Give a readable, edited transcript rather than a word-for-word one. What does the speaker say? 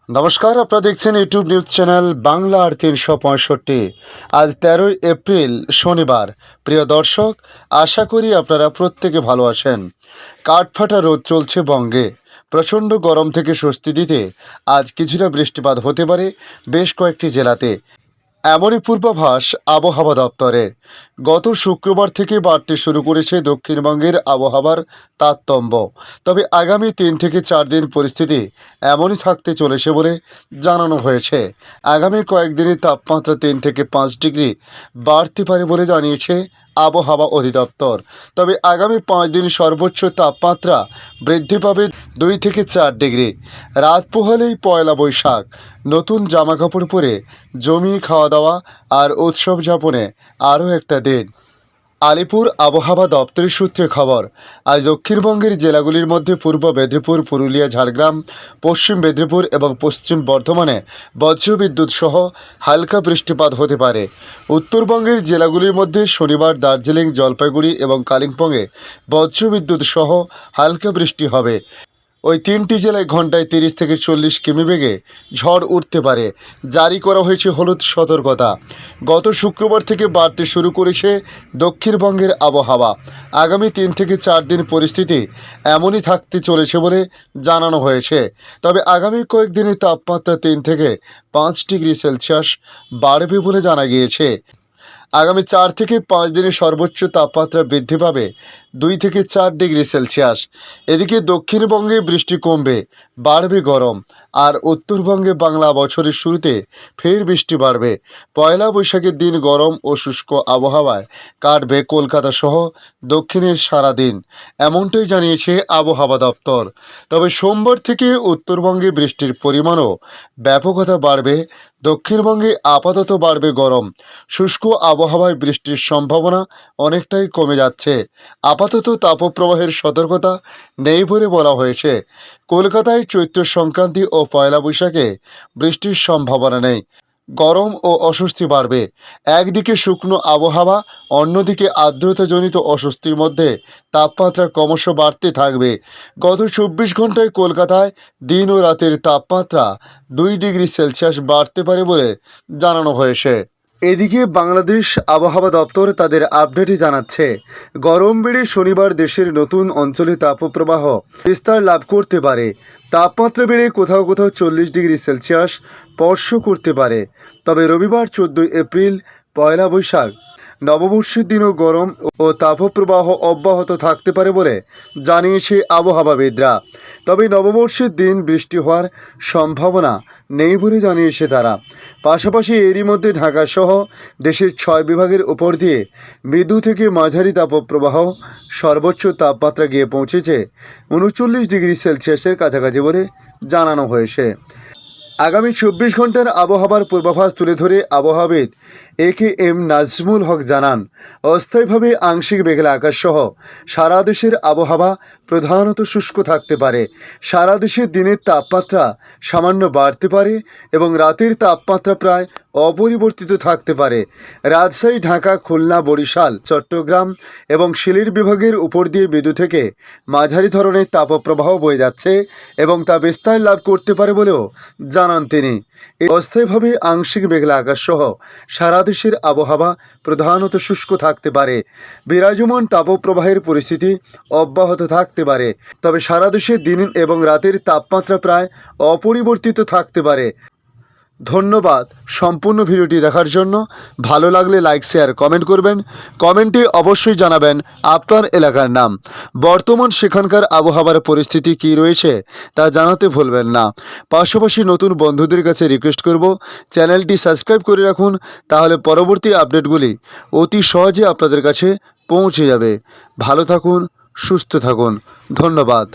নমস্কার, আপনারা দেখছেন ইউটিউব নিউজ চ্যানেল বাংলা আর ৩৬৫। আজ ১৩ই এপ্রিল শনিবার। প্রিয় দর্শক, আশা করি আপনারা প্রত্যেকে ভালো আছেন। কাঠফাটা রোদ চলছে বঙ্গে। প্রচণ্ড গরম থেকে স্বস্তি দিতে আজ কিছুটা বৃষ্টিপাত হতে পারে বেশ কয়েকটি জেলাতে, এমনই পূর্বাভাস আবহাওয়া দপ্তরের। গত শুক্রবার থেকে বাড়তে শুরু করেছে দক্ষিণবঙ্গের আবহাওয়ার তারতম্য। তবে আগামী ৩ থেকে ৪ দিন পরিস্থিতি এমনই থাকতে চলেছে বলে জানানো হয়েছে। আগামী কয়েকদিনে তাপমাত্রা ৩ থেকে ৫ ডিগ্রি বাড়তে পারে বলে জানিয়েছে আবহাওয়া অধিদপ্তর। তবে আগামী ৫ দিন সর্বোচ্চ তাপমাত্রা বৃদ্ধি পাবে ২ থেকে ৪ ডিগ্রি। রাত পোহালেই পয়লা বৈশাখ। নতুন জামাকাপড় পরে জমিয়ে খাওয়া দাওয়া আর উৎসব যাপনে আরও একটা দিন। আলিপুর আবহাওয়া দপ্তরের সূত্রে খবর, আজ দক্ষিণবঙ্গের জেলাগুলির মধ্যে পূর্ব মেদিনীপুর, পুরুলিয়া, ঝাড়গ্রাম, পশ্চিম মেদিনীপুর এবং পশ্চিম বর্ধমানে বজ্রবিদ্যুৎ সহ হালকা বৃষ্টিপাত হতে পারে। উত্তরবঙ্গের জেলাগুলির মধ্যে শনিবার দার্জিলিং, জলপাইগুড়ি এবং কালিম্পংয়ে বজ্রবিদ্যুৎ সহ হালকা বৃষ্টি হবে। ওই তিনটি জেলায় ঘন্টায় ৩০ থেকে ৪০ কিমি বেগে ঝড় উঠতে পারে। জারি করা হয়েছে হলুদ সতর্কতা। গত শুক্রবার থেকে বাড়তে শুরু করেছে দক্ষিণবঙ্গের আবহাওয়া। আগামী ৩ থেকে ৪ দিন পরিস্থিতি এমনই থাকতে চলেছে বলে জানানো হয়েছে। তবে আগামী কয়েকদিনে তাপমাত্রা ৩ থেকে ৫ ডিগ্রি সেলসিয়াস বাড়বে বলে জানা গিয়েছে। আগামী ৪ থেকে ৫ দিনে সর্বোচ্চ তাপমাত্রা বৃদ্ধি পাবে ২ থেকে ৪ ডিগ্রি সেলসিয়াস। এদিকে দক্ষিণবঙ্গে বৃষ্টি কমবে, বাড়বে গরম। আর উত্তরবঙ্গে বাংলা বছরের শুরুতে ফের বৃষ্টি বাড়বে। পয়লা বৈশাখের দিন গরম ও শুষ্ক আবহাওয়ায় কাটবে কলকাতা সহ দক্ষিণের সারা দিন, এমনটাই জানিয়েছে আবহাওয়া দপ্তর। তবে সোমবার থেকে উত্তরবঙ্গে বৃষ্টির পরিমাণও ব্যাপকতা বাড়বে। দক্ষিণবঙ্গে আপাতত বাড়বে গরম। শুষ্ক আবহাওয়ায় বৃষ্টির সম্ভাবনা অনেকটাই কমে যাচ্ছে। আপাতত তাপপ্রবাহের সতর্কতা নেই বলে বলা হয়েছে। কলকাতায় চৈত্র সংক্রান্তি ও পয়লা বৈশাখে বৃষ্টির সম্ভাবনা নেই। গরম ও অস্বস্তি বাড়বে। একদিকে শুকনো আবহাওয়া, অন্যদিকে আর্দ্রতাজনিত অস্বস্তির মধ্যে তাপমাত্রা ক্রমশ বাড়তে থাকবে। গত ২৪ ঘন্টায় কলকাতায় দিন ও রাতের তাপমাত্রা ২ ডিগ্রি সেলসিয়াস বাড়তে পারে বলে জানানো হয়েছে। এদিকে বাংলাদেশ আবহাওয়া দপ্তর তাদের আপডেটে জানাচ্ছে, গরম বেড়ে শনিবার দেশের নতুন অঞ্চলে তাপপ্রবাহ বিস্তার লাভ করতে পারে। তাপমাত্রা বেড়ে কোথাও কোথাও ৪০ ডিগ্রি সেলসিয়াস স্পর্শ করতে পারে। তবে রবিবার ১৪ এপ্রিল পয়লা বৈশাখ নববর্ষের দিনও গরম ও তাপপ্রবাহ অব্যাহত থাকতে পারে বলে জানিয়েছে আবহাওয়াবিদরা। তবে নববর্ষের দিন বৃষ্টি হওয়ার সম্ভাবনা নেই বলে জানিয়েছে তারা। পাশাপাশি এরই মধ্যে ঢাকাসহ দেশের ৬ বিভাগের উপর দিয়ে মৃদু থেকে মাঝারি তাপপ্রবাহ সর্বোচ্চ তাপমাত্রা গিয়ে পৌঁছেছে ৩৯ ডিগ্রি সেলসিয়াসের কাছাকাছি বলে জানানো হয়েছে। আগামী ২৪ ঘন্টার আবহাওয়ার পূর্বাভাস তুলে ধরে আবহাওয়াবিদ AKM নাজমুল হক জানান, অস্থায়ীভাবে আংশিক মেঘলা আকাশসহ সারা দেশের আবহাওয়া প্রধানত শুষ্ক থাকতে পারে। সারা দেশের দিনের তাপমাত্রা সামান্য বাড়তে পারে এবং রাতের তাপমাত্রা প্রায় অপরিবর্তিত থাকতে পারে। রাজশাহী, ঢাকা, খুলনা, বরিশাল, চট্টগ্রাম এবং সিলেট বিভাগের উপর দিয়ে মৃদু থেকে মাঝারি ধরনের তাপপ্রবাহ বয়ে যাচ্ছে এবং তা বিস্তার লাভ করতে পারে বলেও জানান তিনি। অস্থায়ীভাবে আংশিক মেঘলা আকাশসহ সারা দেশের আবহাওয়া প্রধানত শুষ্ক থাকতে পারে। বিরাজমান তাপপ্রবাহের পরিস্থিতি অব্যাহত থাকতে পারে। তবে সারা দেশে দিন এবং রাতের তাপমাত্রা প্রায় অপরিবর্তিত থাকতে পারে। ধন্যবাদ সম্পূর্ণ ভিডিওটি দেখার জন্য। ভালো লাগলে লাইক, শেয়ার, কমেন্ট করবেন। কমেন্টে অবশ্যই জানাবেন আপনার এলাকার নাম। বর্তমান সেখানকার আবহাওয়ার পরিস্থিতি কী রয়েছে তা জানাতে ভুলবেন না। পাশাপাশি নতুন বন্ধুদের কাছে রিকোয়েস্ট করব, চ্যানেলটি সাবস্ক্রাইব করে রাখুন, তাহলে পরবর্তী আপডেটগুলি অতি সহজে আপনাদের কাছে পৌঁছে যাবে। ভালো থাকুন, সুস্থ থাকুন। ধন্যবাদ।